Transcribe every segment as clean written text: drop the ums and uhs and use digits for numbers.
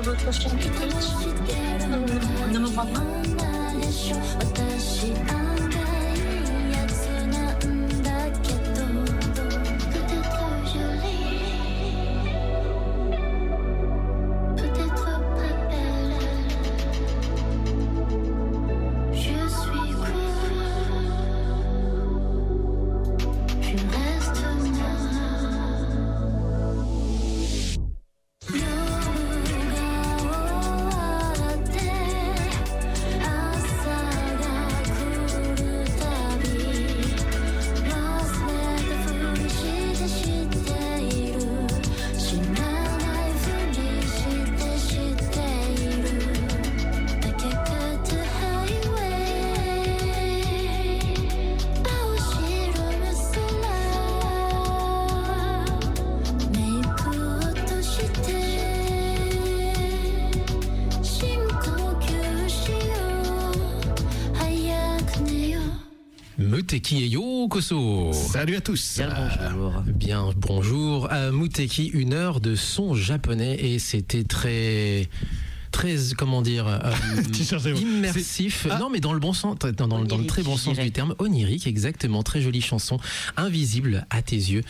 votre chaîne Twitch. Ne me vois pas. Muteki et Yokoso. Salut à tous. Bien bonjour. Muteki, 1 heure de son japonais et c'était très comment dire immersif. Non mais dans le bon sens, dans le très bon sens du terme, onirique, exactement, très jolie chanson, invisible à tes yeux.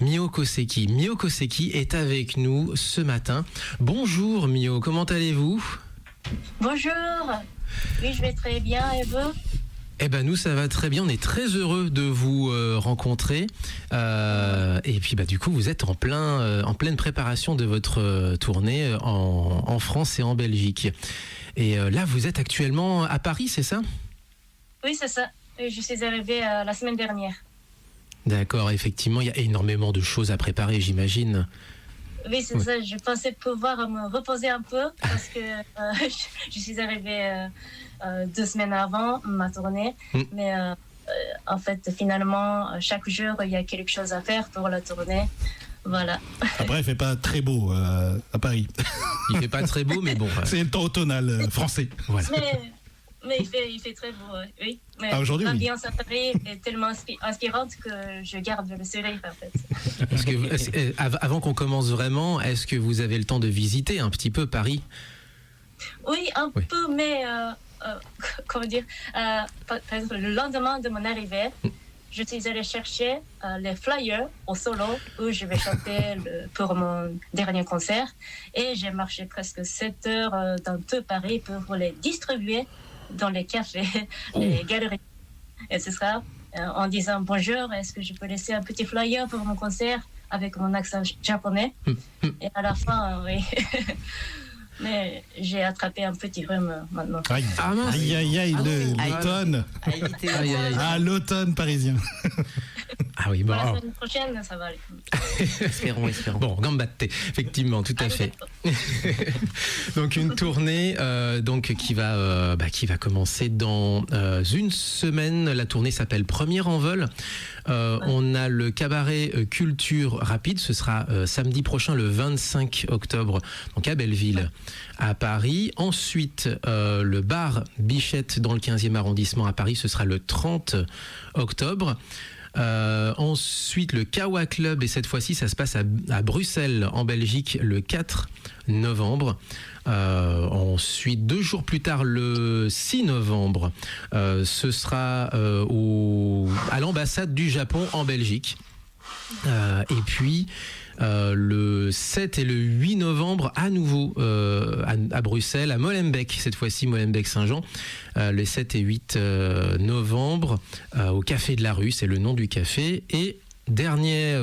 Mio Koseki est avec nous ce matin. Bonjour Mio, comment allez-vous? Bonjour. Oui, je vais très bien et vous? Eh ben nous ça va très bien, on est très heureux de vous rencontrer et puis du coup vous êtes en pleine préparation de votre tournée en France et en Belgique. Et là vous êtes actuellement à Paris, c'est ça? Oui, c'est ça. Je suis arrivée la semaine dernière. D'accord, effectivement, il y a énormément de choses à préparer, j'imagine. Oui, c'est ça. Je pensais pouvoir me reposer un peu parce que je suis arrivée 2 semaines avant ma tournée. Mais en fait, finalement, chaque jour, il y a quelque chose à faire pour la tournée. Voilà. Après, il fait pas très beau à Paris. Il fait pas très beau, mais bon. C'est le temps automnal français. Voilà. Mais il fait très beau, oui. Mais aujourd'hui, l'ambiance à Paris est tellement inspirante que je garde le sourire, en fait. Parce que, avant qu'on commence vraiment, est-ce que vous avez le temps de visiter un petit peu Paris? Oui, un peu, mais comment dire, par exemple, le lendemain de mon arrivée, je suis allée chercher les flyers au solo où je vais chanter pour mon dernier concert. Et j'ai marché presque 7 heures dans tout Paris pour les distribuer dans les cafés, les galeries, etc. En disant bonjour, est-ce que je peux laisser un petit flyer pour mon concert avec mon accent japonais? Et à la fin, oui. Mais j'ai attrapé un petit rhume maintenant. Aïe, l'automne. L'automne parisien. Ah oui, bon. La semaine prochaine, ça va aller. espérons. Bon, gambatte, effectivement, tout à fait. Donc une tournée qui va commencer dans 1 semaine. La tournée s'appelle Premier en vol. On a le cabaret Culture Rapide. Ce sera samedi prochain, le 25 octobre, donc à Belleville, à Paris. Ensuite, le bar Bichette dans le 15e arrondissement à Paris. Ce sera le 30 octobre. Ensuite le Kawa Club, et cette fois-ci ça se passe à Bruxelles en Belgique le 4 novembre. Ensuite 2 jours plus tard, le 6 novembre, ce sera à l'ambassade du Japon en Belgique. Et puis le 7 et le 8 novembre à nouveau à Bruxelles, à Molenbeek, cette fois-ci Molenbeek-Saint-Jean, le 7 et 8 novembre au Café de la Rue, c'est le nom du café. Et dernière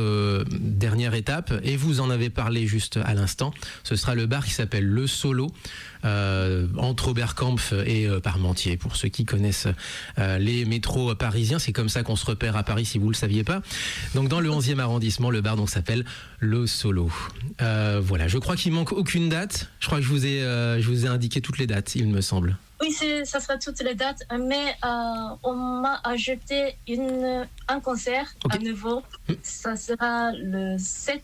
étape, et vous en avez parlé juste à l'instant, ce sera le bar qui s'appelle Le Solo, entre Oberkampf et Parmentier. Pour ceux qui connaissent les métros parisiens, c'est comme ça qu'on se repère à Paris si vous le saviez pas. Donc dans le 11e arrondissement, le bar donc s'appelle Le Solo. Voilà, je crois qu'il manque aucune date. Je crois que je vous ai indiqué toutes les dates, il me semble. Oui, ça sera toutes les dates, mais on m'a ajouté un concert à nouveau. Ça sera le 7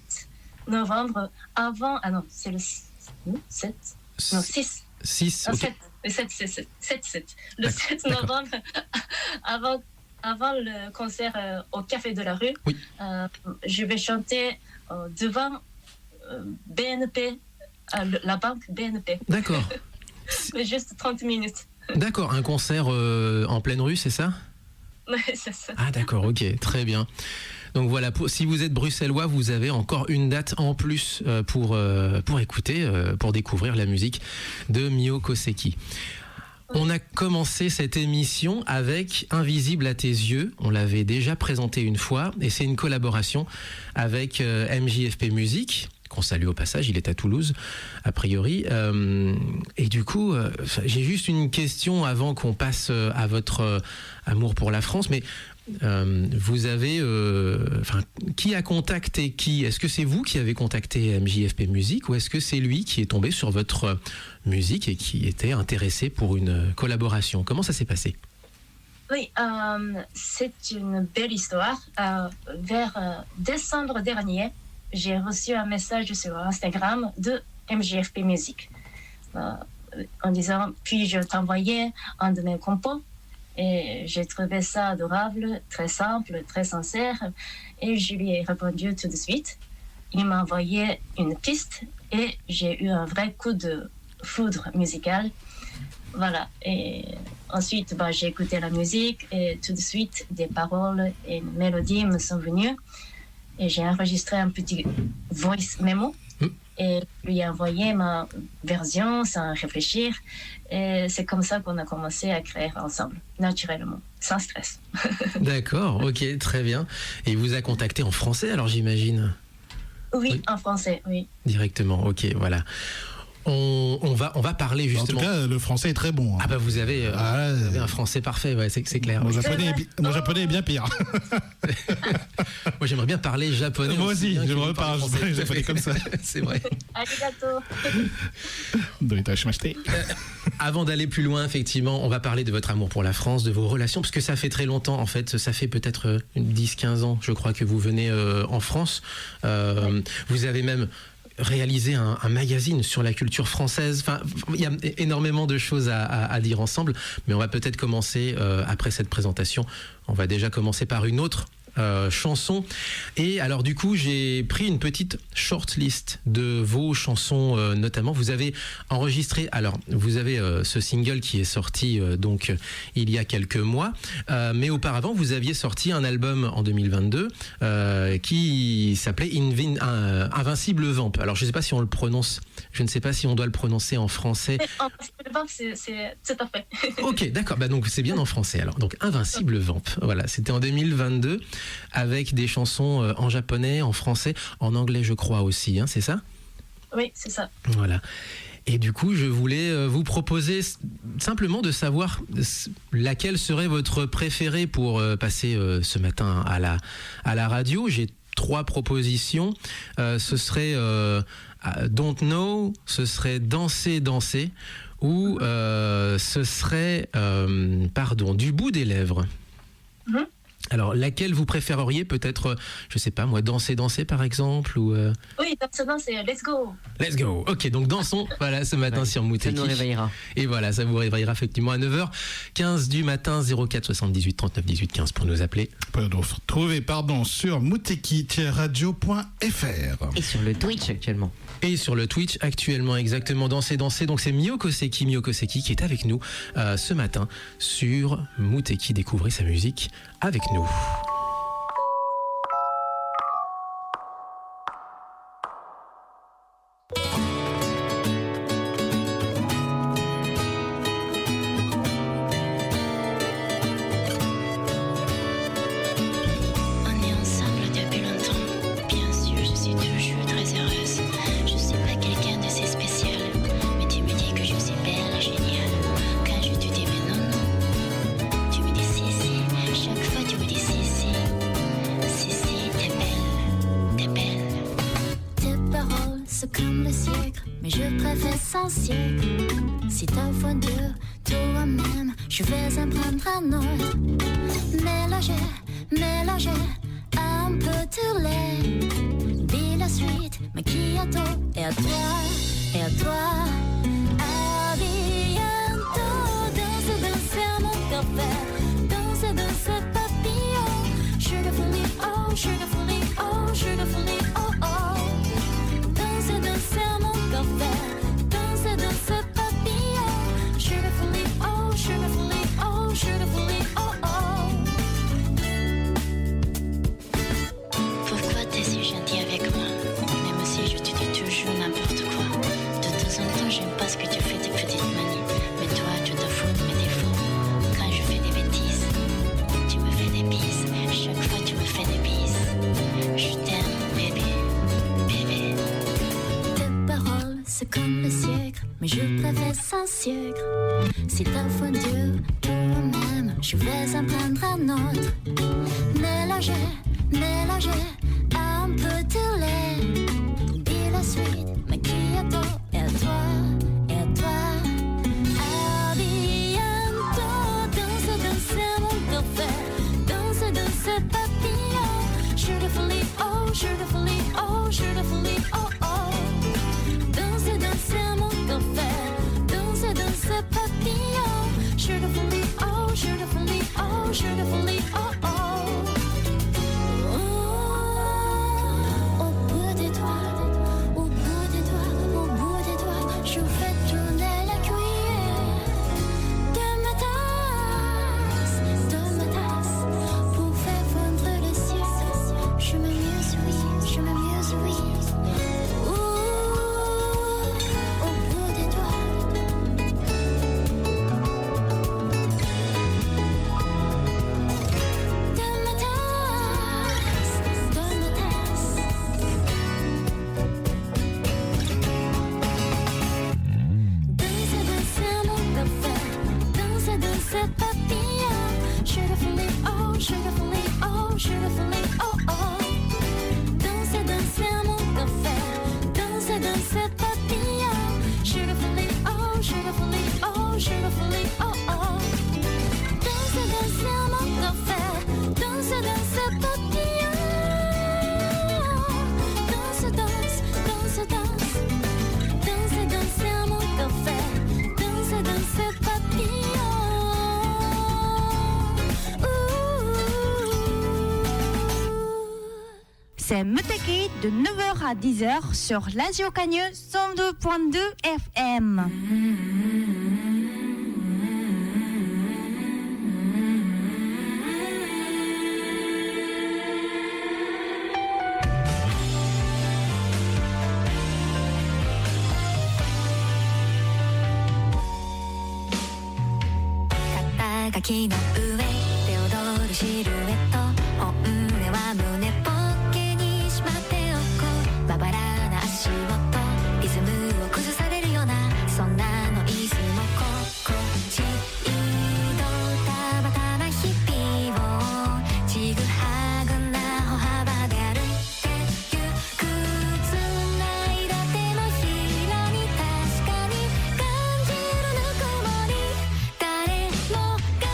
novembre, avant... Ah non, c'est le 7 Non, 6. 6, okay. 7. Le 7 novembre, avant le concert au Café de la Rue, je vais chanter devant BNP la banque BNP. D'accord. Mais juste 30 minutes. D'accord, un concert en pleine rue, c'est ça? Oui, c'est ça. Ah d'accord, ok, très bien. Donc voilà, si vous êtes bruxellois, vous avez encore une date en plus pour écouter, pour découvrir la musique de Mio Koseki. On a commencé cette émission avec Invisible à tes yeux. On l'avait déjà présenté une fois et c'est une collaboration avec MJFP Music, qu'on salue au passage, il est à Toulouse, a priori. Et du coup, j'ai juste une question avant qu'on passe à votre amour pour la France, mais vous avez... qui a contacté qui? Est-ce que c'est vous qui avez contacté MJFP Music ou est-ce que c'est lui qui est tombé sur votre musique et qui était intéressé pour une collaboration? Comment ça s'est passé? Oui, c'est une belle histoire. Vers décembre dernier, j'ai reçu un message sur Instagram de MJFP Music en disant « Puis-je t'envoyer un de mes compos ?» Et j'ai trouvé ça adorable, très simple, très sincère. Et je lui ai répondu tout de suite. Il m'a envoyé une piste et j'ai eu un vrai coup de foudre musical. Voilà. Et ensuite, j'ai écouté la musique et tout de suite, des paroles et une mélodie me sont venues. Et j'ai enregistré un petit voice memo et lui ai envoyé ma version sans réfléchir. Et c'est comme ça qu'on a commencé à créer ensemble, naturellement, sans stress. D'accord, ok, très bien. Et il vous a contacté en français alors, j'imagine? Oui, en français, oui. Directement, ok, voilà. On va parler justement. En tout cas, le français est très bon. Hein. Ah bah vous avez un français parfait, ouais, c'est clair. Mon japonais est bien pire. Moi j'aimerais bien parler japonais. Moi aussi, j'aimerais parler japonais comme ça. C'est vrai. Arigato. Avant d'aller plus loin, effectivement, on va parler de votre amour pour la France, de vos relations, parce que ça fait très longtemps, en fait, ça fait peut-être 10-15 ans, je crois, que vous venez en France. Vous avez même réaliser un magazine sur la culture française. Enfin, il y a énormément de choses à dire ensemble, mais on va peut-être commencer après cette présentation. On va déjà commencer par une autre chanson. Et alors du coup, j'ai pris une petite shortlist de vos chansons, notamment. Vous avez enregistré, alors vous avez ce single qui est sorti donc il y a quelques mois, mais auparavant vous aviez sorti un album en 2022 qui s'appelait Invincible Vamp. Alors je ne sais pas si on le prononce, je ne sais pas si on doit le prononcer en français. Invincible Vamp, c'est tout à fait. Ok, d'accord, donc c'est bien en français alors. Donc Invincible Vamp, voilà, c'était en 2022 avec des chansons en japonais, en français, en anglais je crois aussi, hein, c'est ça? Oui, c'est ça. Voilà. Et du coup, je voulais vous proposer simplement de savoir laquelle serait votre préférée pour passer ce matin à la radio. J'ai 3 propositions. Ce serait Don't Know, ce serait Danser, Danser, ou ce serait, du bout des lèvres. Mm-hmm. Alors, laquelle vous préféreriez peut-être, je sais pas moi, Danser, Danser par exemple ou Oui, Danser, let's go. Let's go. Ok, donc dansons, voilà, ce matin sur Mouteki. Ça nous réveillera. Et voilà, ça vous réveillera effectivement à 9h15 du matin, 04 78 39 18 15 pour nous appeler. Vous pouvez nous retrouver, sur mouteki-radio.fr. Et sur le Twitch actuellement. Et sur le Twitch actuellement, exactement, Danser, Danser. Donc c'est Mio Koseki qui est avec nous ce matin sur Mouteki. Découvrez sa musique avec nous. Si t'as fondu toi-même, je vais en prendre un autre. Mélanger un peu de lait. Dis la suite, macchiato. Et à toi. À bientôt. Danser à mon café. Danser papillon. Sugarfully, oh, sugarfully, oh, sugarfully, oh, oh. Danser à mon café. c'est comme le sucre, mais je préfère sans sucre. Si t'as fondu toi-même, je vais en prendre un autre. Mélanger, mélanger un peu de lait. Dis la suite, mais qui est toi? Et toi, et toi. À bientôt, danse, danse mon café. Danse, danse papillon. Sugarfully, oh, sugarfully, oh, sugarfully, oh, oh. Danse, danse mon café. Danse, danse papillon. Sugarfully, oh, sugarfully, oh, sugarfully, oh, oh. C'est Muteki de 9h à 10h sur Radio Cagnes 102.2 FM.肩の上で踊るシルエット本音は胸ポッケにしまっておこうまばらな足音リズムを崩されるようなそんなのいつも心地いいドタバタな日々をちぐはぐな歩幅で歩いてゆく繋いだ手のひらに確かに感じるぬくもり誰もが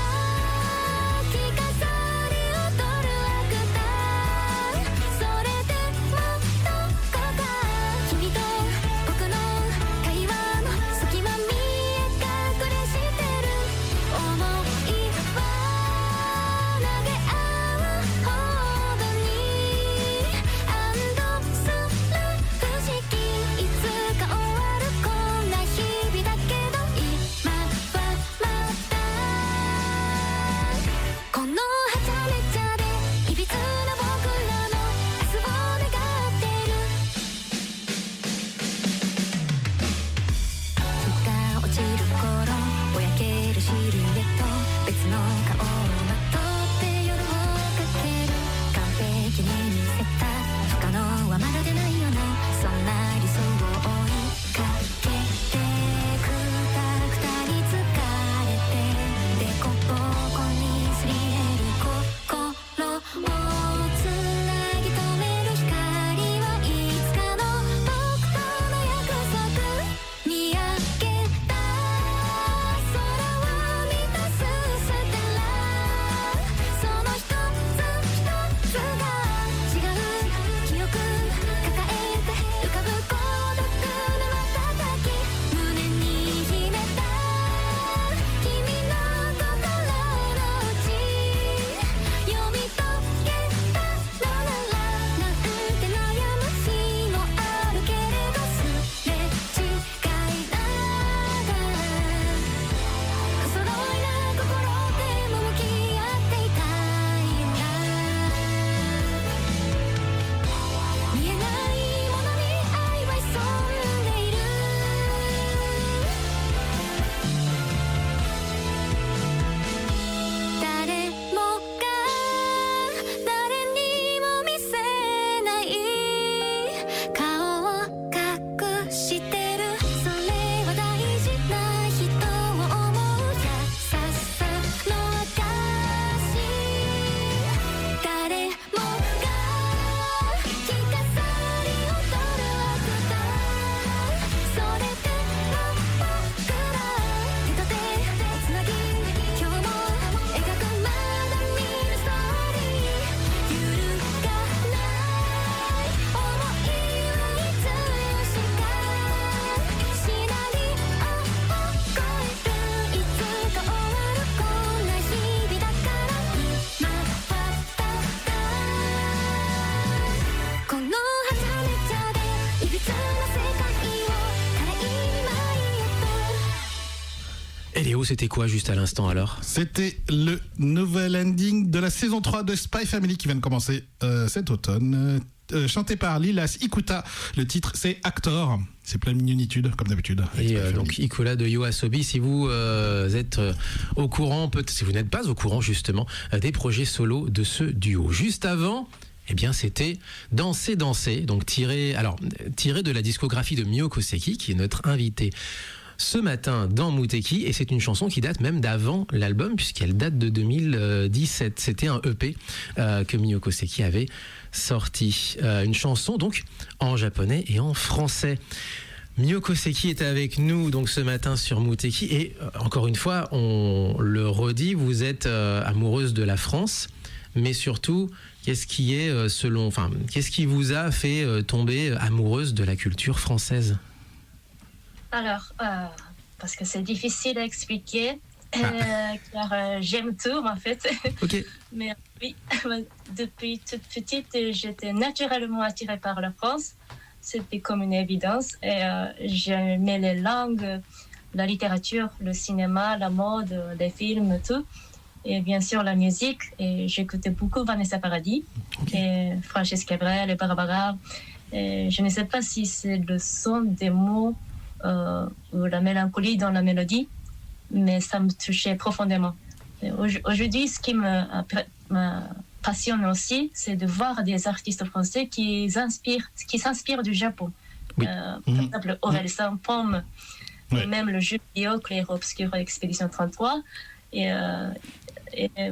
Et Léo, c'était quoi juste à l'instant alors? C'était le nouvel ending de la saison 3 de Spy Family qui vient de commencer cet automne. Chanté par Lilas Ikuta. Le titre, c'est Actor. C'est plein de mignonitude, comme d'habitude. Et donc Ikola de YOASOBI, si vous êtes au courant, peut-être si vous n'êtes pas au courant justement, des projets solo de ce duo. Juste avant, eh bien, c'était Danser, danser, donc tiré de la discographie de Miyoko Seki, qui est notre invité ce matin dans Muteki, et c'est une chanson qui date même d'avant l'album, puisqu'elle date de 2017. C'était un EP que Miyoko Seki avait sorti. Une chanson donc en japonais et en français. Miyoko Seki est avec nous donc ce matin sur Muteki, et encore une fois, on le redit, vous êtes amoureuse de la France, mais surtout, qu'est-ce qui vous a fait tomber amoureuse de la culture française? Alors, parce que c'est difficile à expliquer, car j'aime tout en fait. Ok. Mais oui, depuis toute petite, j'étais naturellement attirée par la France. C'était comme une évidence. Et j'aimais les langues, la littérature, le cinéma, la mode, les films, tout. Et bien sûr la musique. Et j'écoutais beaucoup Vanessa Paradis, et Francis Cabrel et Barbara. Et je ne sais pas si c'est le son des mots ou la mélancolie dans la mélodie, mais ça me touchait profondément. Aujourd'hui, ce qui me passionne aussi, c'est de voir des artistes français qui s'inspirent du Japon. Oui. Par exemple, Aurel Saint-Pomme, même le jeu vidéo Clair Obscur Expédition 33. Et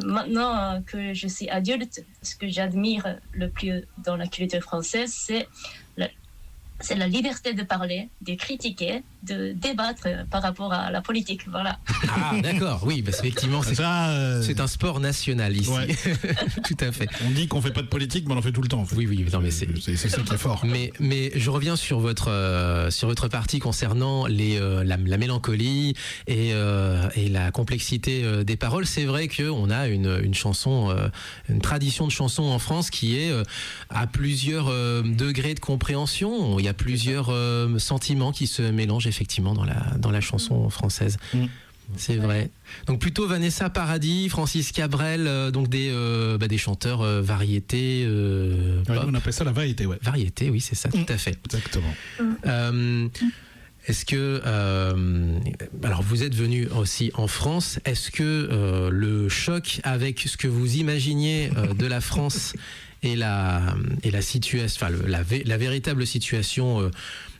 maintenant que je suis adulte, ce que j'admire le plus dans la culture française, c'est la liberté de parler, de critiquer, de débattre par rapport à la politique. Voilà. Ah, d'accord, oui, parce effectivement, c'est un sport national ici. Ouais. Tout à fait. On dit qu'on fait pas de politique, mais on en fait tout le temps. En fait. Oui, non, mais c'est ça qui est fort. Mais je reviens sur votre partie concernant la mélancolie et la complexité des paroles. C'est vrai qu'on a une chanson, une tradition de chanson en France qui est à plusieurs degrés de compréhension. Il y a plusieurs sentiments qui se mélangent effectivement dans la chanson française. C'est vrai. Donc plutôt Vanessa Paradis, Francis Cabrel, donc des chanteurs variétés. On appelle ça la variété, ouais. Variété, oui, c'est ça, tout à fait. Exactement. Est-ce que alors vous êtes venu aussi en France, est-ce que le choc avec ce que vous imaginiez de la France et la situation, enfin la véritable situation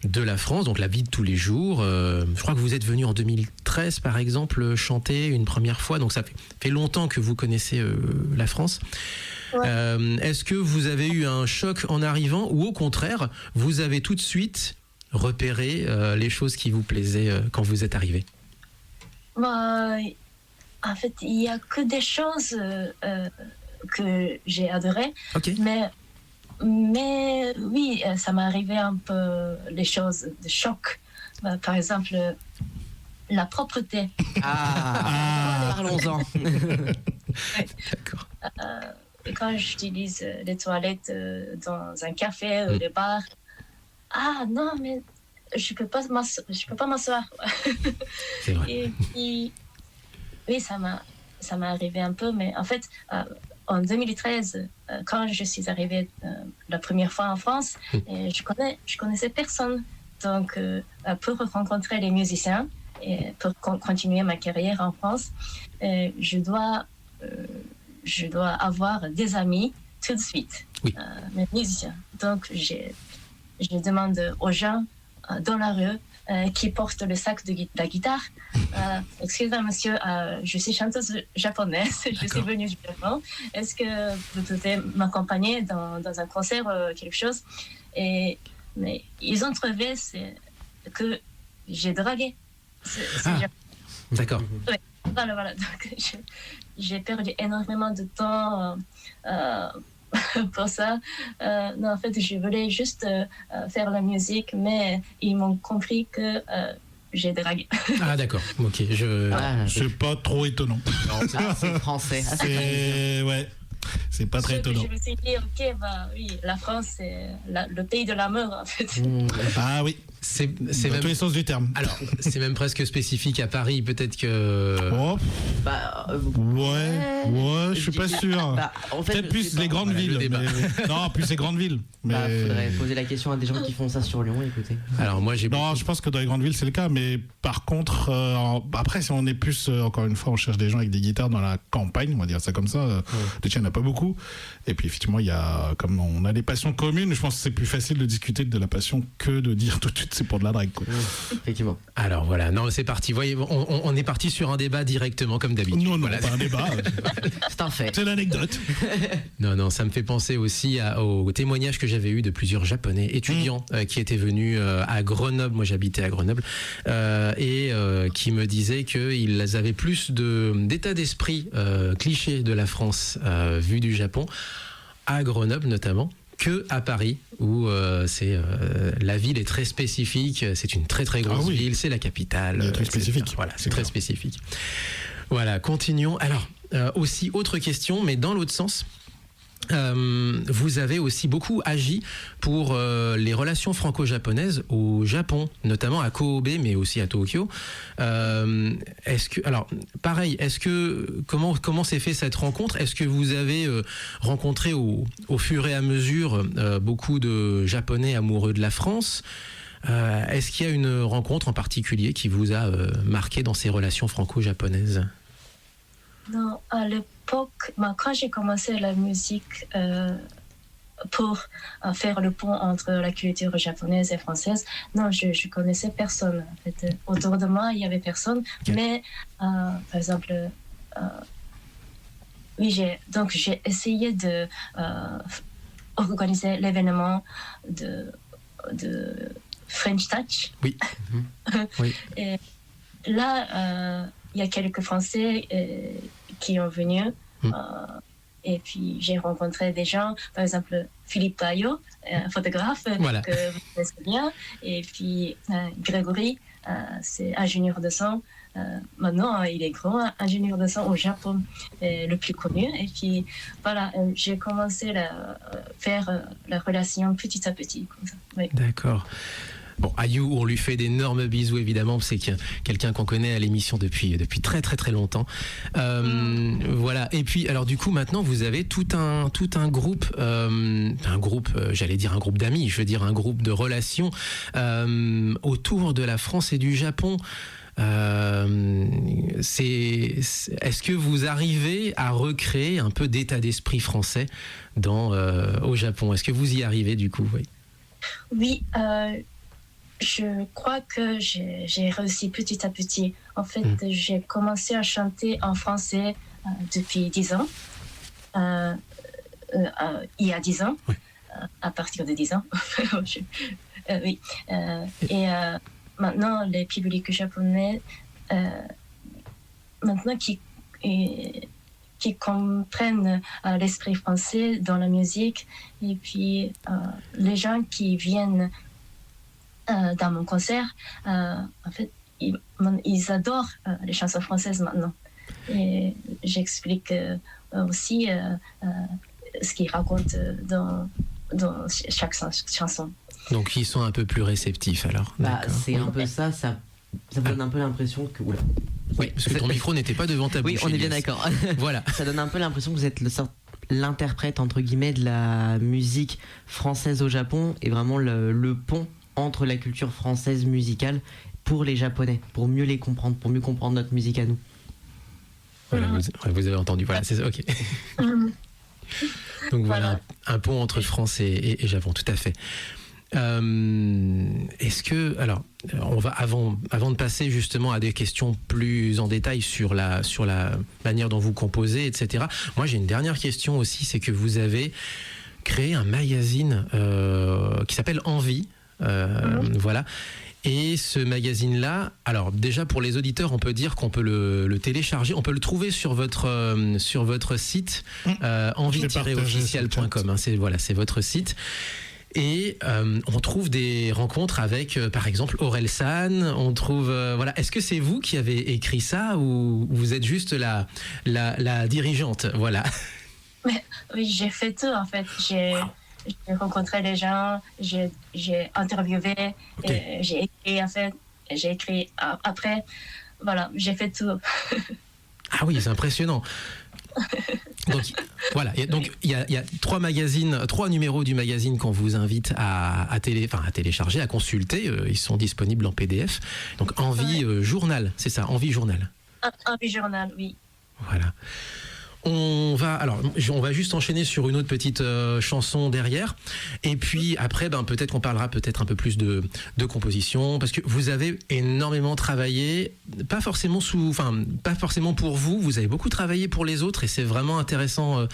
de la France, donc la vie de tous les jours. Je crois que vous êtes venu en 2013 par exemple chanter une première fois, donc ça fait longtemps que vous connaissez la France. Ouais. Est-ce que vous avez eu un choc en arrivant, ou au contraire vous avez tout de suite repéré les choses qui vous plaisaient quand vous êtes arrivé? En fait, il n'y a que des choses que j'ai adorées. Okay. Mais oui, ça m'est arrivé un peu les choses de choc. Par exemple, la propreté. Parlons-en. Ouais. D'accord. Quand j'utilise les toilettes dans un café ou des bars, non, mais je peux pas m'asseoir. C'est vrai. Et puis, oui, ça m'est arrivé un peu, mais en fait, en 2013, quand je suis arrivée la première fois en France, je connaissais personne. Donc, pour rencontrer les musiciens et pour continuer ma carrière en France, je dois avoir des amis tout de suite, mes musiciens. Donc, je demande aux gens dans la rue qui portent le sac de la guitare. Excusez-moi, monsieur, je suis chanteuse japonaise, je suis venue du Japon. Est-ce que vous pouvez m'accompagner dans un concert ou quelque chose? Mais ils ont trouvé que j'ai dragué. D'accord. Ouais, voilà. Donc, j'ai perdu énormément de temps pour ça. Non, en fait, je voulais juste faire la musique, mais ils m'ont compris que j'ai dragué. Ah d'accord, ok. C'est pas trop étonnant. C'est français. C'est pas très étonnant. Je me suis dit, oui, la France, c'est le pays de l'amour, en fait. Ah oui. C'est dans même... tous les sens du terme. Alors, c'est même presque spécifique à Paris, peut-être que... Oh, Ouais, je suis pas sûr. En fait, Peut-être plus pas. les grandes Voilà, le villes. débat. Non, plus les grandes villes. Mais... Faudrait poser la question à des gens qui font ça sur Lyon, écoutez. Alors, moi, j'ai... Non, je pense que dans les grandes villes, c'est le cas. Mais par contre, après, si on est plus, encore une fois, on cherche des gens avec des guitares dans la campagne, on va dire ça comme ça. De tien, il n'y en a pas beaucoup. Et puis, effectivement, il y a, comme on a des passions communes, je pense que c'est plus facile de discuter de la passion que de dire tout de suite c'est pour de la drague, quoi. Effectivement. Alors, voilà. Non, c'est parti. Voyez, on est parti sur un débat directement, comme d'habitude. Non, Voilà. pas un débat. C'est un fait. C'est l'anecdote. Non, ça me fait penser aussi au témoignage que j'avais eu de plusieurs Japonais étudiants qui étaient venus à Grenoble. Moi, j'habitais à Grenoble et qui me disaient qu'ils avaient plus d'état d'esprit cliché de la France vu du Japon, à Grenoble notamment, que à Paris où la ville est très spécifique. C'est une très très grosse ville. C'est la capitale. Il y a un truc spécifique. Voilà, c'est très spécifique. Voilà, continuons. Alors, aussi, autre question, mais dans l'autre sens. Vous avez aussi beaucoup agi pour les relations franco-japonaises au Japon, notamment à Kobe, mais aussi à Tokyo. Comment s'est fait cette rencontre? Est-ce que vous avez rencontré au fur et à mesure beaucoup de Japonais amoureux de la France? Est-ce qu'il y a une rencontre en particulier qui vous a marqué dans ces relations franco-japonaises? Non, à l'époque, quand j'ai commencé la musique pour faire le pont entre la culture japonaise et française, non, je connaissais personne. En fait. Autour de moi, il y avait personne. Okay. Mais, par exemple, oui, j'ai essayé de organiser l'événement de French Touch. Oui. Oui. Et là, il y a quelques Français qui ont venu. Et puis, j'ai rencontré des gens, par exemple, Philippe Taillot, un photographe voilà. que vous connaissez bien. Et puis, Grégory, c'est ingénieur de son. Maintenant, il est grand ingénieur de son au Japon, le plus connu. Et puis, voilà, j'ai commencé à faire la relation petit à petit. Comme ça. Oui. D'accord. Bon, Ayu, on lui fait d'énormes bisous, évidemment, c'est quelqu'un qu'on connaît à l'émission depuis très très très longtemps. Voilà. Et puis, alors du coup, maintenant, vous avez tout un groupe, j'allais dire un groupe d'amis, je veux dire un groupe de relations autour de la France et du Japon. Est-ce que vous arrivez à recréer un peu d'état d'esprit français au Japon? Est-ce que vous y arrivez, du coup? Oui. Je crois que j'ai réussi petit à petit. En fait, j'ai commencé à chanter en français depuis 10 ans. Il y a 10 ans. Oui. À partir de 10 ans. Oui. Et maintenant, les publics japonais, maintenant qui comprennent l'esprit français dans la musique. Et puis, les gens qui viennent dans mon concert, en fait, ils adorent les chansons françaises maintenant. Et j'explique aussi ce qu'ils racontent dans chaque chanson. Donc ils sont un peu plus réceptifs alors. C'est un peu ça me donne un peu l'impression que... Oula. Oui, parce que ton micro n'était pas devant ta bouche. Oui, on est bien d'accord. Voilà. Ça donne un peu l'impression que vous êtes l'interprète, entre guillemets, de la musique française au Japon et vraiment le pont entre la culture française musicale pour les Japonais, pour mieux les comprendre, pour mieux comprendre notre musique à nous. Voilà, vous avez entendu, voilà, c'est ça, ok. Donc voilà, un pont entre France et Japon, tout à fait. Est-ce que, alors, on va avant de passer justement à des questions plus en détail sur la manière dont vous composez, etc. Moi, j'ai une dernière question aussi, c'est que vous avez créé un magazine qui s'appelle Envie. Voilà. Et ce magazine-là, alors déjà pour les auditeurs, on peut dire qu'on peut le télécharger, on peut le trouver sur votre site envie-official.com. C'est votre site. Et on trouve des rencontres avec, par exemple, Orelsan. On trouve, voilà. Est-ce que c'est vous qui avez écrit ça ou vous êtes juste la dirigeante, voilà. Oui, j'ai fait tout en fait. j'ai rencontré les gens, j'ai interviewé, et j'ai écrit en fait, j'ai écrit après. Voilà, j'ai fait tout. Ah oui, c'est impressionnant. Donc voilà, donc il y a 3 numéros du magazine qu'on vous invite à télécharger, à consulter. Ils sont disponibles en PDF. Donc Envie Journal, c'est ça, Envie Journal. Envie Journal, oui. Voilà. On va juste enchaîner sur une autre petite chanson derrière, et puis après peut-être qu'on parlera peut-être un peu plus de composition, parce que vous avez énormément travaillé, pas forcément pour vous avez beaucoup travaillé pour les autres, et c'est vraiment intéressant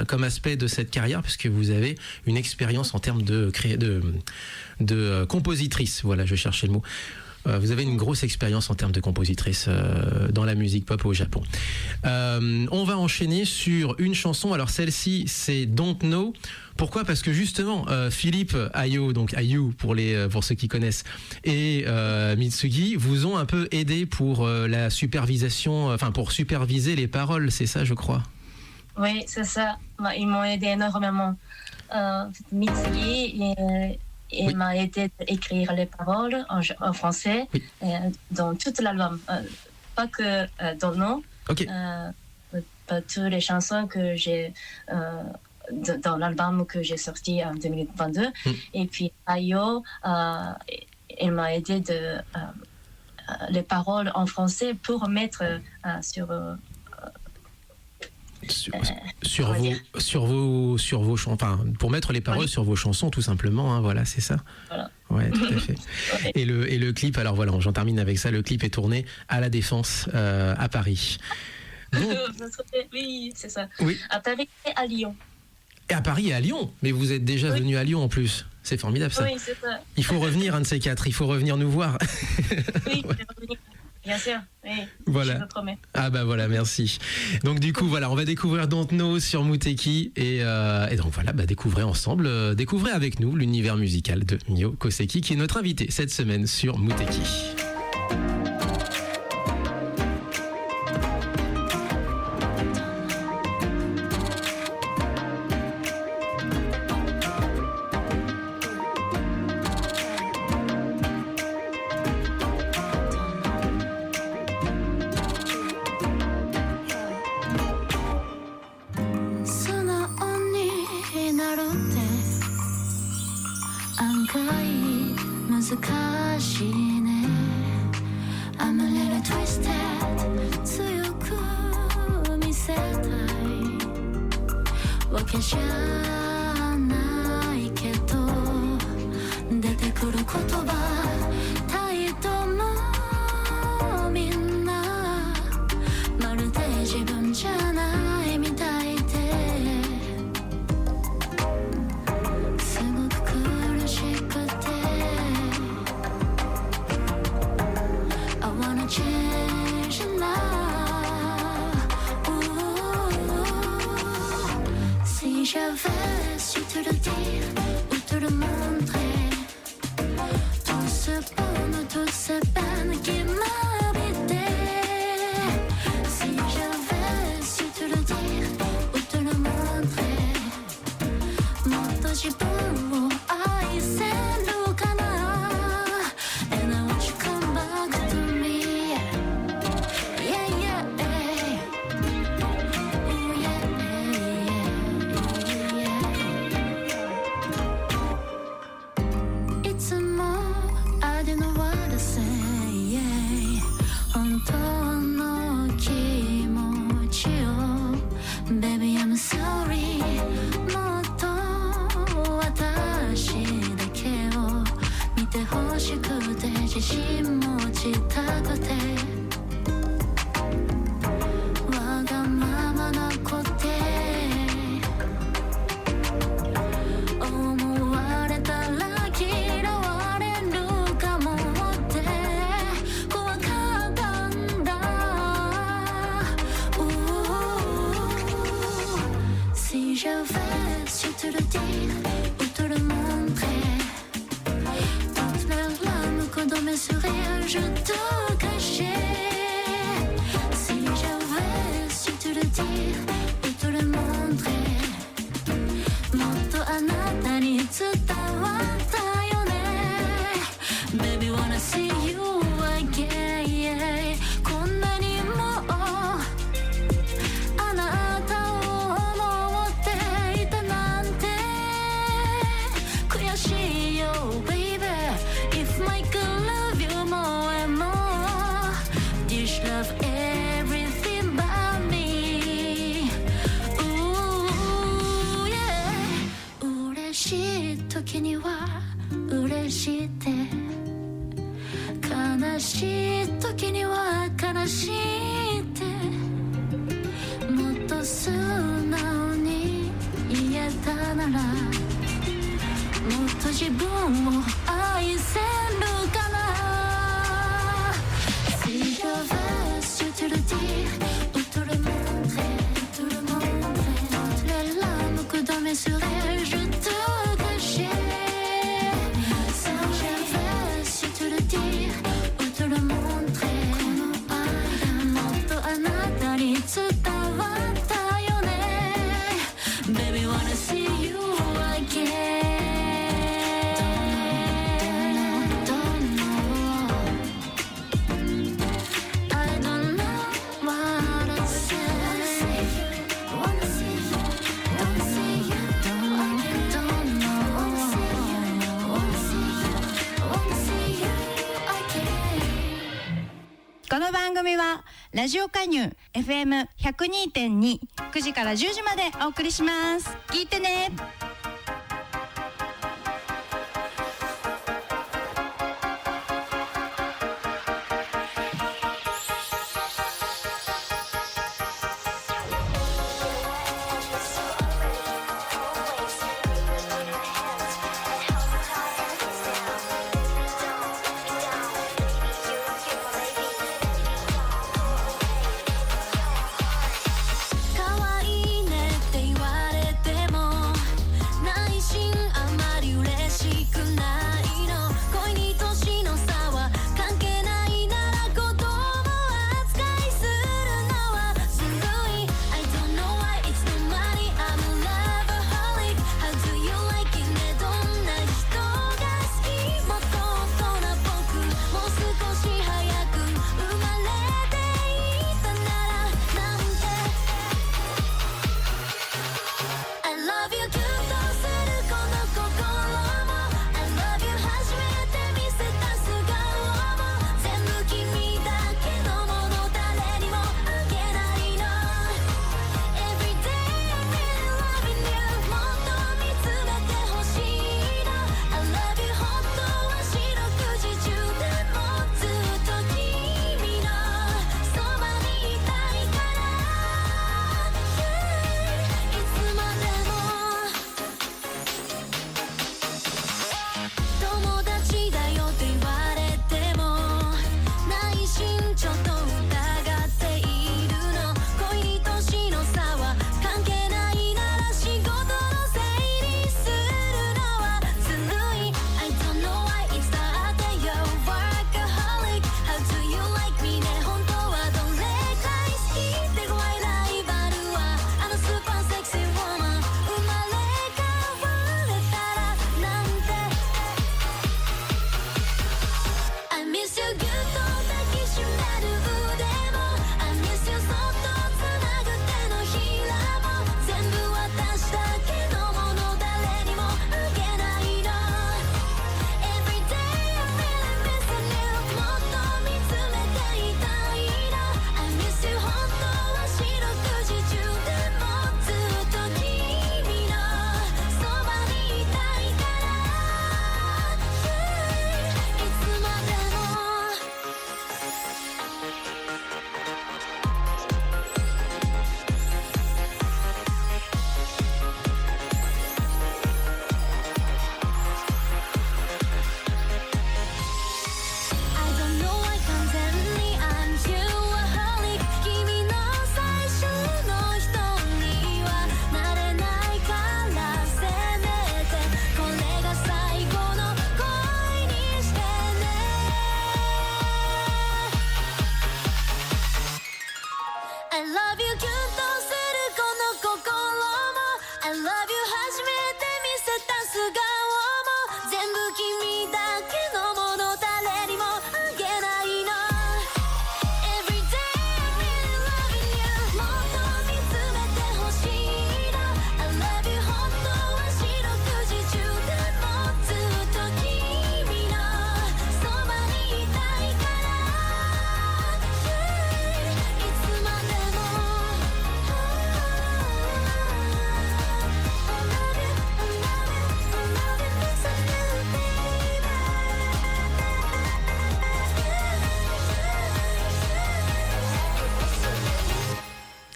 comme aspect de cette carrière, parce que vous avez une expérience en termes de compositrice. Voilà, je cherchais le mot. Vous avez une grosse expérience en termes de compositrice dans la musique pop au Japon. On va enchaîner sur une chanson. Alors celle-ci, c'est Don't Know. Pourquoi ? Parce que justement, Philippe Ayo, donc Ayu pour ceux qui connaissent, et Mitsugi vous ont un peu aidé pour la supervision, pour superviser les paroles. C'est ça, je crois. Oui, c'est ça. Ils m'ont aidé énormément. Mitsugi il m'a aidé à écrire les paroles en français dans tout l'album. Pas que dans le nom, pas toutes les chansons que j'ai dans l'album que j'ai sorti en 2022. Et puis Ayo, il m'a aidé les paroles en français pour mettre sur vos chansons, pour mettre les paroles sur vos chansons, tout simplement, hein, voilà, c'est ça. Voilà. Ouais, tout à fait. Et le clip, alors voilà, j'en termine avec ça. Le clip est tourné à La Défense, à Paris. Donc, oui, c'est ça. Oui. À Paris et à Lyon. Et à Paris et à Lyon. Mais vous êtes déjà venu à Lyon en plus. C'est formidable ça. Oui, c'est ça. Il faut revenir, un de ces quatre. Il faut revenir nous voir. Oui, je vais revenir. Bien sûr, oui, voilà. Je te promets. Ah bah voilà, merci. Donc du coup, voilà, on va découvrir Don't Know sur Muteki, et donc voilà, découvrez ensemble, découvrez avec nous l'univers musical de Mio Koseki, qui est notre invité cette semaine sur Muteki. 難しいね I'm a little twisted 強く見せたいわけじゃないけど出てくる言葉態度もみんなまるで自分じゃないみたいですごく苦しくて I wanna change now Si j'avais su te le dire ou te le montrer Tout ce bonheur, toutes ces peines qui m'habitaient Si j'avais su te le dire ou te le montrer もっと自分を愛せるかな And I want you come back to me Yeah, yeah, Ooh, yeah, yeah. いつも I don't know what to say yeah. 本当の気持ちを Baby I'm sorry もっと私だけを見てほしくて自信持ちたくてわがままな子で思われたら嫌われるかもって怖かったんだ Si j'avais su te le dire ou te le montrer Toutes mes larmes contre mes sourires je te cachais Si j'avais su te le dire ou te le montrer もっとあなた see you again こんなにもあなたを思っていたなんて悔しいよ baby If I could love you more and more This love everything about me Ooh yeah 嬉しい時には嬉しいって悲しい時には悲しいってもっと素直に言えたならもっと自分を愛せるかな Si je veux je te le dire ou te le montrer toutes les larmes que dans mes oreilles je te cachais Si je veux je te le dire ou te le montrerもっとあなたに伝わったよね Baby wanna see you again Don't know I don't know what to say Wanna see you Don't see you Don't know Wanna see you again この番組はラジオ加入 FM102.2 9時から10時までお送りします。聞いてね。可愛いねって言われても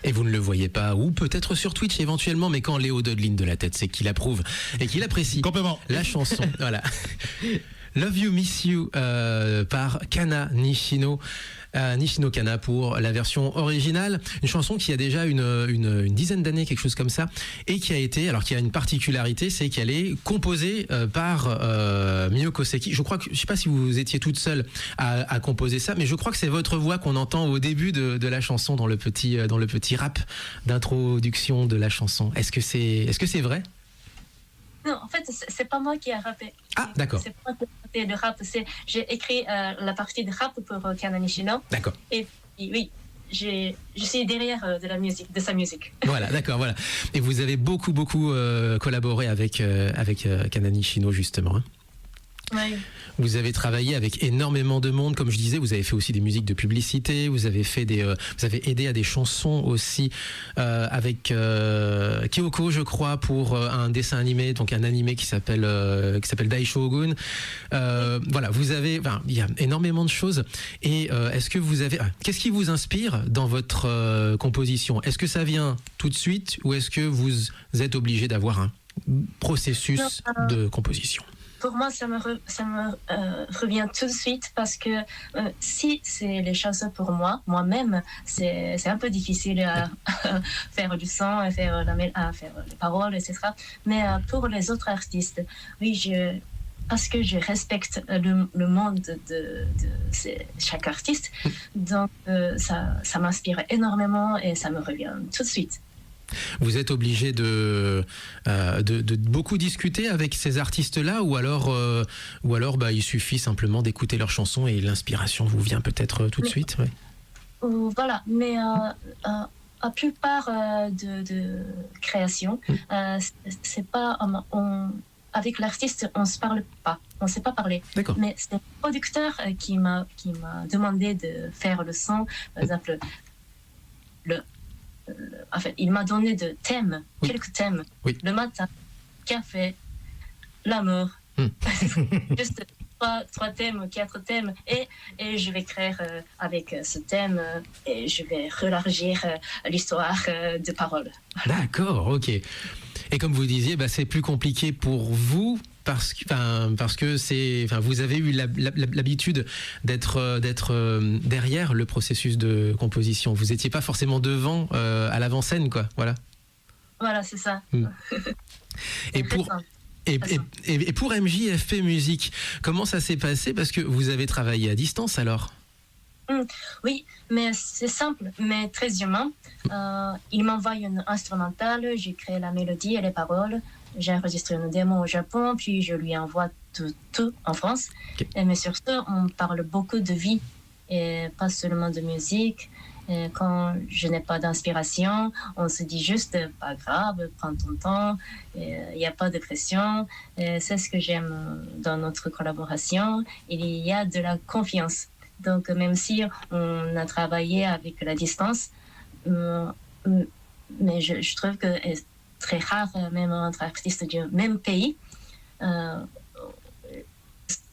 Et vous ne le voyez pas, ou peut-être sur Twitch éventuellement, mais quand Léo dodeline de la tête, c'est qu'il approuve et qu'il apprécie Complètement. la chanson. Voilà. Love You Miss You par Kana Nishino. Nishino Kana pour la version originale, une chanson qui a déjà une dizaine d'années, quelque chose comme ça, et qui a une particularité, c'est qu'elle est composée par Mio Koseki. Je sais pas si vous étiez toute seule à composer ça, mais je crois que c'est votre voix qu'on entend au début de la chanson dans le petit rap d'introduction de la chanson. Est-ce que c'est vrai? Non, en fait, c'est pas moi qui ai rappé. Ah, d'accord. C'est pas moi qui ai rappé le rap. J'ai écrit la partie de rap pour Kana Nishino. D'accord. Et oui, je suis derrière de sa musique. Voilà, d'accord, voilà. Et vous avez beaucoup collaboré avec Kana Nishino, justement. Hein. Oui. Vous avez travaillé avec énormément de monde, comme je disais. Vous avez fait aussi des musiques de publicité. Vous avez aidé à des chansons aussi avec Kyoko, je crois, pour un dessin animé, donc un animé qui s'appelle Daishogun. Voilà, il y a énormément de choses. Et qu'est-ce qui vous inspire dans votre composition? Est-ce que ça vient tout de suite, ou est-ce que vous êtes obligé d'avoir un processus de composition? Pour moi, ça me revient tout de suite, parce que si c'est les chansons pour moi-même, c'est un peu difficile à faire du son, à faire les paroles, etc. Mais pour les autres artistes, oui, parce que je respecte le monde de chaque artiste, donc ça m'inspire énormément et ça me revient tout de suite. Vous êtes obligé de beaucoup discuter avec ces artistes-là, ou alors il suffit simplement d'écouter leurs chansons et l'inspiration vous vient peut-être tout de suite, ouais. Voilà, mais la plupart de créations, c'est pas avec l'artiste, on se parle pas, on sait pas parler. D'accord. Mais c'est le producteur qui m'a demandé de faire le son, par exemple en fait, il m'a donné de thèmes, quelques thèmes. Oui. Le matin, café, l'amour. Juste trois thèmes, 4 thèmes. Et je vais créer avec ce thème, et je vais relargir l'histoire de paroles. D'accord, ok. Et comme vous disiez, c'est plus compliqué pour vous, parce que vous avez eu l'habitude d'être derrière le processus de composition. Vous n'étiez pas forcément devant, à l'avant-scène, quoi. Voilà. Voilà, c'est ça. Et pour MJFP Musique, comment ça s'est passé? Parce que vous avez travaillé à distance, alors? Oui, mais c'est simple, mais très humain. Il m'envoie une instrumentale, j'ai créé la mélodie et les paroles. J'ai enregistré une démo au Japon, puis je lui envoie tout en France. Okay. Mais surtout, on parle beaucoup de vie, et pas seulement de musique. Et quand je n'ai pas d'inspiration, on se dit juste, pas grave, prends ton temps, il n'y a pas de pression. Et c'est ce que j'aime dans notre collaboration. Il y a de la confiance. Donc, même si on a travaillé avec la distance, mais je trouve que c'est très rare, même entre artistes du même pays,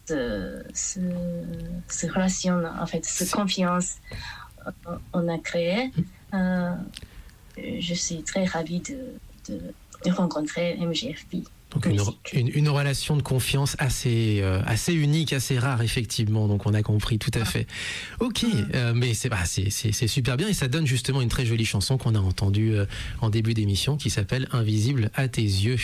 ce relation, en fait, cette confiance on a créé. Je suis très ravie de rencontrer MJFP. Donc une relation de confiance assez unique, assez rare, effectivement. Donc on a compris, tout à fait. Ok, mais c'est super bien, et ça donne justement une très jolie chanson qu'on a entendue en début d'émission, qui s'appelle Invisible à tes yeux.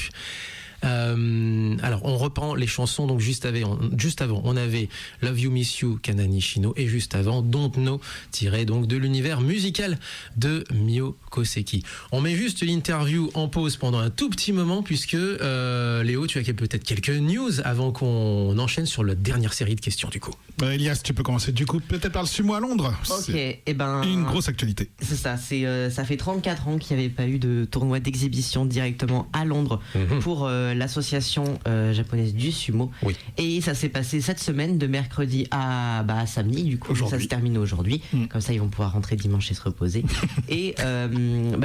Alors on reprend les chansons. Donc juste avant on avait Love You Miss You, Kana Nishino, et juste avant Don't Know, tiré donc de l'univers musical de Mio Koseki. On met juste l'interview en pause pendant un tout petit moment, puisque Léo, tu as peut-être quelques news avant qu'on enchaîne sur la dernière série de questions du coup. Elias, tu peux commencer du coup peut-être par le sumo à Londres. Ok, et une grosse actualité. C'est ça, ça fait 34 ans qu'il n'y avait pas eu de tournoi d'exhibition directement à Londres pour l'association japonaise du sumo. Oui. Et ça s'est passé cette semaine, de mercredi à samedi. Du coup, ça se termine aujourd'hui. Comme ça, ils vont pouvoir rentrer dimanche et se reposer. Et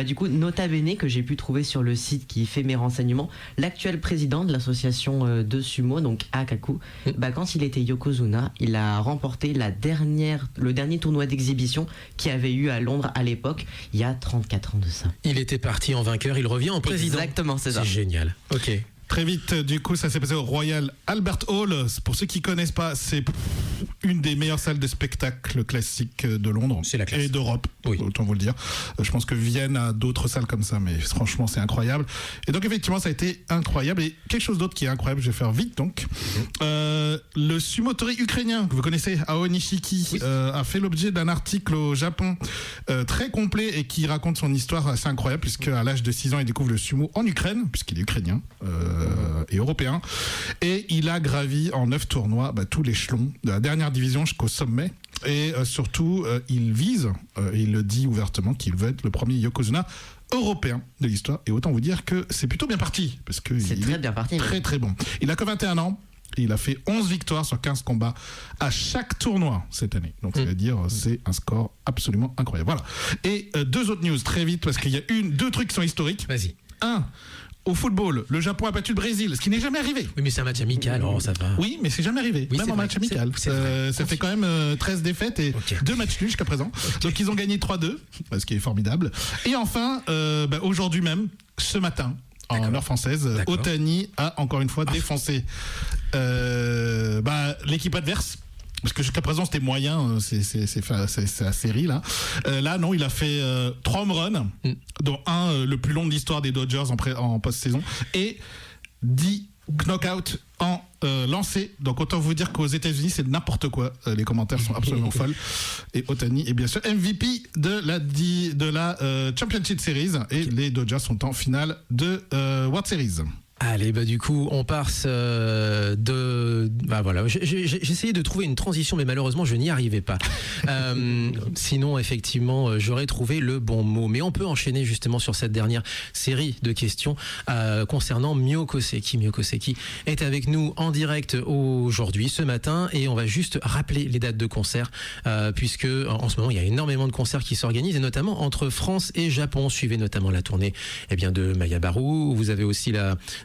du coup, nota bene, que j'ai pu trouver sur le site qui fait mes renseignements, l'actuel président de l'association de sumo, donc Akaku, quand il était Yokozuna, il a remporté le dernier tournoi d'exhibition qui avait eu à Londres à l'époque, il y a 34 ans de ça. Il était parti en vainqueur, il revient en président. Exactement, c'est ça. C'est génial. Ok. Très vite, du coup, ça s'est passé au Royal Albert Hall. Pour ceux qui connaissent pas, c'est une des meilleures salles de spectacle classiques de Londres. C'est la classe. Et d'Europe, autant vous le dire. Je pense que Vienne a d'autres salles comme ça, mais franchement, c'est incroyable. Et donc, effectivement, ça a été incroyable. Et quelque chose d'autre qui est incroyable, je vais faire vite donc. Le sumotori ukrainien, que vous connaissez, Ao Nishiki, a fait l'objet d'un article au Japon très complet et qui raconte son histoire assez incroyable, puisque à l'âge de 6 ans, il découvre le sumo en Ukraine, puisqu'il est ukrainien. Et européen, et il a gravi en 9 tournois tout l'échelon de la dernière division jusqu'au sommet, et surtout il vise, et il le dit ouvertement, qu'il veut être le premier Yokozuna européen de l'histoire, et autant vous dire que c'est plutôt bien parti, parce que c'est très bien parti, très très bon. Il a que 21 ans, et il a fait 11 victoires sur 15 combats à chaque tournoi cette année. Donc, c'est-à-dire, c'est un score absolument incroyable. Voilà. Et 2 autres news très vite, parce qu'il y a 2 trucs qui sont historiques. Vas-y. Au football, le Japon a battu le Brésil, ce qui n'est jamais arrivé. Oui, mais c'est un match amical, ça va. Oui, mais c'est jamais arrivé, même en match amical. Ça fait quand même 13 défaites et 2 matchs nuls jusqu'à présent. Donc ils ont gagné 3-2, ce qui est formidable. Et enfin, aujourd'hui même, ce matin, en heure française, Otani a encore une fois défoncé l'équipe adverse. Parce que jusqu'à présent c'était moyen, c'est la série là. Là non, il a fait 3 home runs, dont un le plus long de l'histoire des Dodgers en post-saison, et 10 knockouts en lancé. Donc autant vous dire qu'aux États-Unis c'est n'importe quoi. Les commentaires sont absolument folles. Et Otani est bien sûr MVP de la Championship Series, et les Dodgers sont en finale de World Series. Allez, du coup, on passe voilà. J'ai essayé de trouver une transition, mais malheureusement, je n'y arrivais pas. Sinon, effectivement, j'aurais trouvé le bon mot. Mais on peut enchaîner justement sur cette dernière série de questions concernant Mio Koseki. Mio Koseki est avec nous en direct aujourd'hui, ce matin, et on va juste rappeler les dates de concert, puisque en ce moment, il y a énormément de concerts qui s'organisent, et notamment entre France et Japon. Suivez notamment la tournée de Maya Baru. Vous avez aussi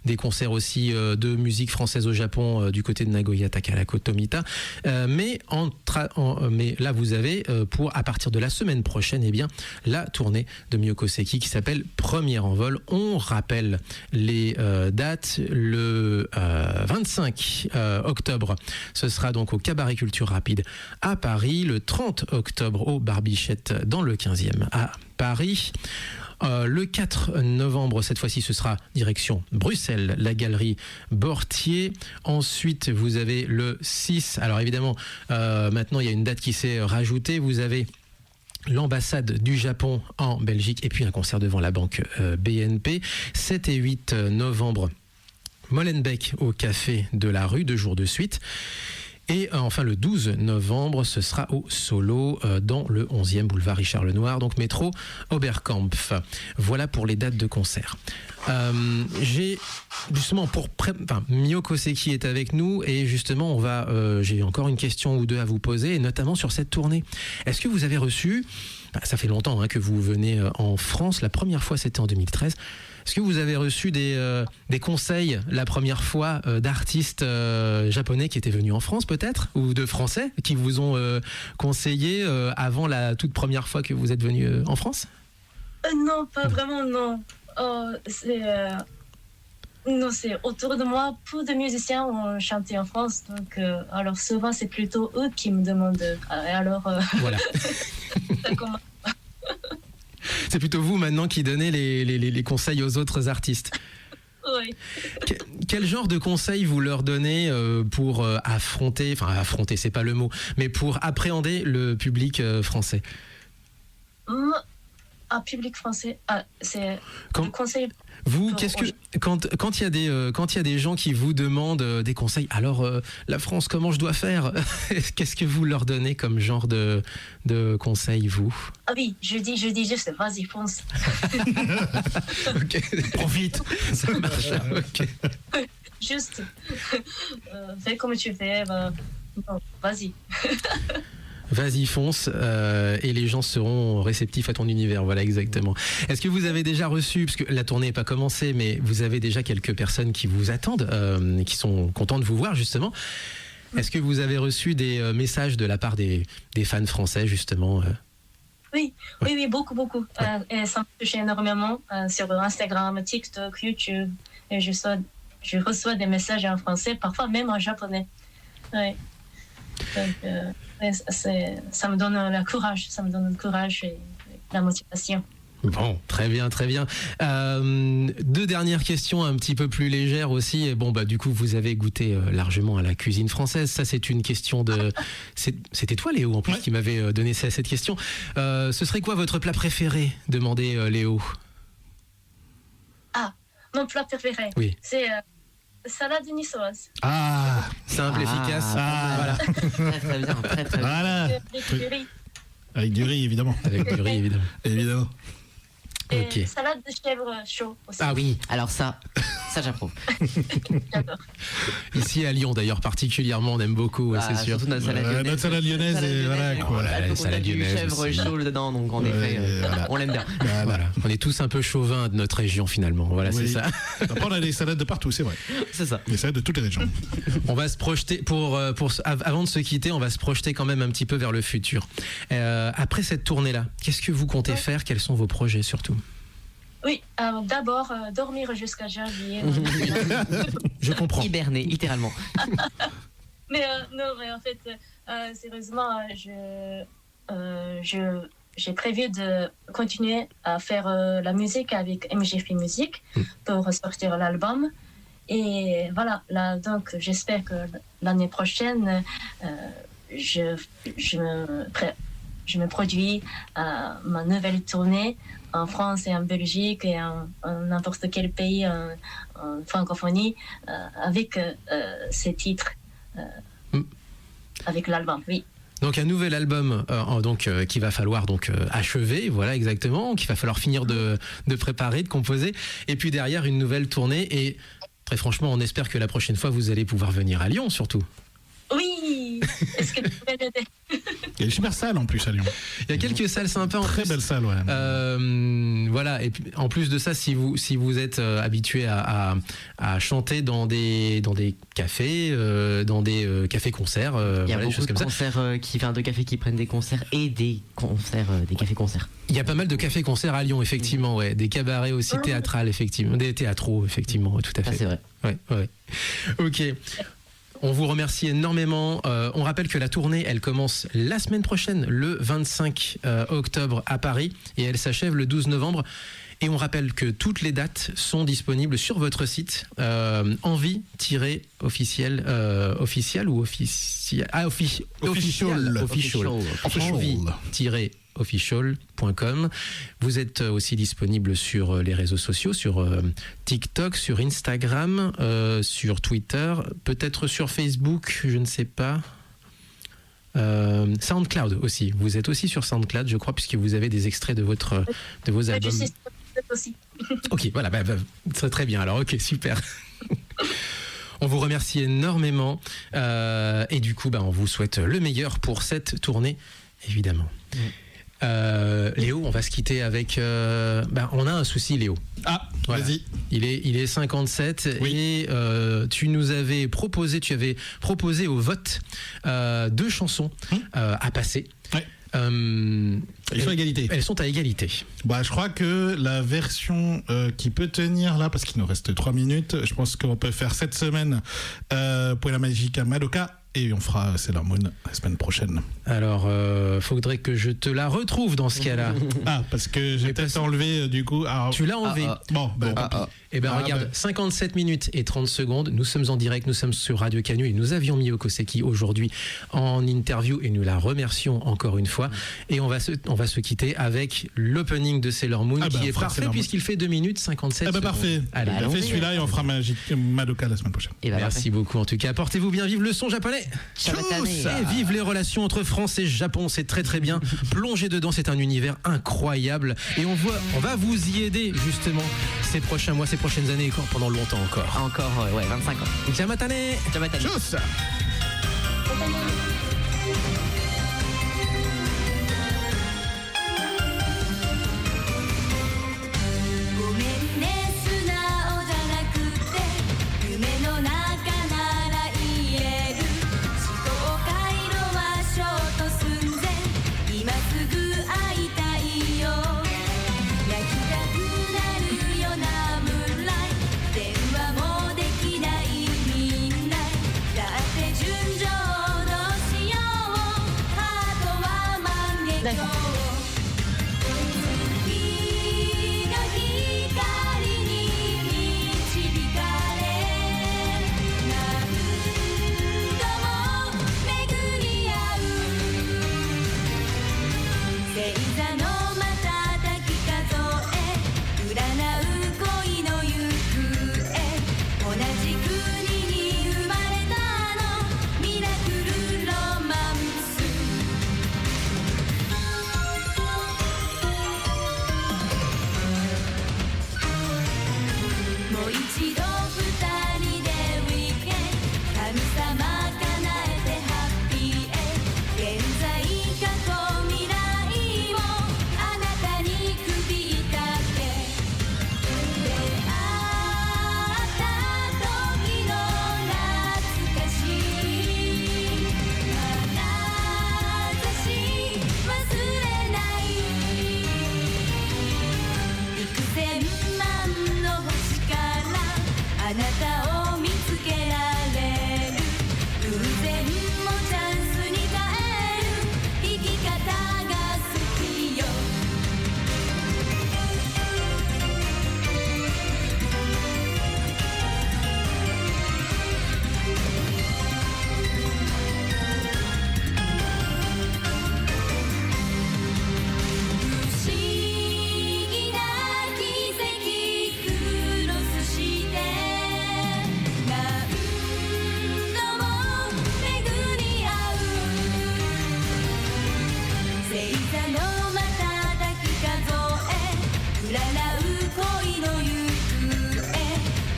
des concerts aussi de musique française au Japon du côté de Nagoya, Takalako, Tomita. Mais là, vous avez à partir de la semaine prochaine, la tournée de Mio Koseki qui s'appelle Premier Envol. On rappelle les dates. Le 25 octobre, ce sera donc au Cabaret Culture Rapide à Paris. Le 30 octobre au Barbichette dans le 15e à Paris. Le 4 novembre, cette fois-ci, ce sera direction Bruxelles, la galerie Bortier. Ensuite, vous avez le 6. Alors évidemment, maintenant, il y a une date qui s'est rajoutée. Vous avez l'ambassade du Japon en Belgique et puis un concert devant la banque BNP. 7 et 8 novembre, Molenbeek au Café de la Rue, 2 jours de suite. Et enfin, le 12 novembre, ce sera au Solo, dans le 11e boulevard Richard Lenoir, donc métro Oberkampf. Voilà pour les dates de concert. J'ai justement Mio Koseki est avec nous, et justement j'ai encore une question ou deux à vous poser, et notamment sur cette tournée. Est-ce que vous avez reçu, ça fait longtemps que vous venez en France, la première fois c'était en 2013, est-ce que vous avez reçu des conseils la première fois d'artistes japonais qui étaient venus en France peut-être, ou de Français qui vous ont conseillé avant la toute première fois que vous êtes venu en France? Non, pas vraiment, non. C'est autour de moi, peu de musiciens ont chanté en France, donc alors souvent c'est plutôt eux qui me demandent. Voilà. Ça commence. C'est plutôt vous maintenant qui donnez les conseils aux autres artistes. Oui. Quel genre de conseils vous leur donnez pour affronter, c'est pas le mot, mais pour appréhender le public français? public français, c'est Quand- le conseil. Vous, quand il y a des gens qui vous demandent des conseils, alors la France, comment je dois faire? Qu'est-ce que vous leur donnez comme genre de conseils, vous? Ah oui, je dis juste, vas-y, fonce. Ok, Profite. ça marche. Ok. Juste, fais comme tu fais. Non, vas-y. Vas-y, fonce, et les gens seront réceptifs à ton univers. Voilà, exactement. Est-ce que vous avez déjà reçu, parce que la tournée n'est pas commencée, mais vous avez déjà quelques personnes qui vous attendent, qui sont contents de vous voir, justement. Est-ce que vous avez reçu des messages de la part des fans français, justement Oui, beaucoup. Et ça me touche énormément sur Instagram, TikTok, YouTube. Et je reçois des messages en français, parfois même en japonais. Ouais. Donc, ça me donne le courage et la motivation. Bon, très bien. Deux dernières questions un petit peu plus légères aussi. Et bon, bah du coup, vous avez goûté largement à la cuisine française. Ça, c'est une question de... C'était toi, Léo, en plus, qui m'avait donné cette question. Ce serait quoi votre plat préféré? Demandait Léo. Ah, mon plat préféré. Oui. C'est salade niçoise. Ah, Simple, efficace. Voilà. Très bien, très bien. voilà. Avec du riz. Avec du riz, évidemment. Avec du riz, évidemment. Évidemment. Et Ok. salade de chèvre chaud aussi. Ah oui, Alors ça j'approuve. J'adore. ici à Lyon d'ailleurs particulièrement, on aime beaucoup, c'est sûr. Surtout notre salade lyonnaise. Notre salade lyonnaise, et voilà, quoi. Voilà, Il la faut salade qu'on ait du lyonnaise chèvre aussi. chaud dedans, donc en effet, voilà. on l'aime bien. Voilà, on est tous un peu chauvins de notre région finalement. Voilà, Oui. c'est ça. Après, on a des salades de partout, c'est vrai. C'est ça. Des salades de toutes les régions. On va se projeter avant de se quitter, on va se projeter quand même un petit peu vers le futur. Après cette tournée-là, qu'est-ce que vous comptez faire? Quels sont vos projets surtout? Oui, d'abord, dormir jusqu'à janvier. Je comprends. Hiberner, littéralement. Mais non, mais en fait, sérieusement, j'ai prévu de continuer à faire la musique avec MGF Music pour sortir l'album. Et voilà, là, donc j'espère que l'année prochaine, je me produis à ma nouvelle tournée en France et en Belgique et en n'importe quel pays en francophonie avec ces titres, avec l'album, oui. Donc un nouvel album qu'il va falloir achever, voilà exactement, qu'il va falloir finir de préparer, de composer, et puis derrière une nouvelle tournée. Et très franchement, on espère que la prochaine fois vous allez pouvoir venir à Lyon surtout. Oui. Est-ce que tu peux m'aider? Il y a une super salle en plus à Lyon. Il y a quelques salles sympas. Très belle salle, ouais. Voilà, et puis, en plus de ça, si vous êtes habitué à chanter dans des cafés, dans des cafés-concerts, Il y a voilà, des beaucoup choses de comme ça. concerts de cafés qui prennent des concerts et des concerts, des cafés-concerts. Il y a pas mal de cafés-concerts à Lyon, effectivement, ouais. Des cabarets aussi théâtrales, effectivement. Des théâtraux, effectivement, tout à fait. Ça, c'est vrai. Ouais. Ok. On vous remercie énormément. On rappelle que la tournée, elle commence la semaine prochaine, le 25 octobre à Paris, et elle s'achève le 12 novembre. Et on rappelle que toutes les dates sont disponibles sur votre site envie-officiel envie-official.com. Vous êtes aussi disponible sur les réseaux sociaux, sur TikTok, sur Instagram, sur Twitter, peut-être sur Facebook, je ne sais pas. SoundCloud aussi. Vous êtes aussi sur SoundCloud, je crois, puisque vous avez des extraits de vos albums. Je sais aussi. Ok, voilà, très très bien. Alors, ok, super. On vous remercie énormément et du coup, on vous souhaite le meilleur pour cette tournée, évidemment. Léo, on va se quitter avec... on a un souci, Léo. Ah, voilà. vas-y. Il est 57 et tu avais proposé au vote 2 chansons à passer. Ouais. Ils sont à égalité. Elles sont à égalité. Je crois que la version qui peut tenir là, parce qu'il nous reste 3 minutes, je pense qu'on peut faire cette semaine Puella Magica Madoka Et on fera Sailor Moon la semaine prochaine. Alors, faudrait que je te la retrouve dans ce cas-là. Ah, parce que j'ai peut-être enlevé du coup. Alors... Tu l'as enlevé. Bon, Eh ben regarde, 57 minutes et 30 secondes. Nous sommes en direct, nous sommes sur Radio Canu et nous avions Miyoko Seki aujourd'hui en interview et nous la remercions encore une fois. Et on va se quitter avec l'opening de Sailor Moon qui est parfait puisqu'il fait 2 minutes 57 secondes. Parfait. Allez, on fait celui-là et on fera Madoka la semaine prochaine. Merci beaucoup en tout cas. Portez-vous bien, vive le son japonais. Et vive les relations entre France et Japon, c'est très très bien. Plongez dedans, c'est un univers incroyable. Et on va vous y aider justement ces prochains mois, ces prochaines années, pendant longtemps encore. Encore, 25 ans. Jamatane. Tchuss.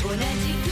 同じく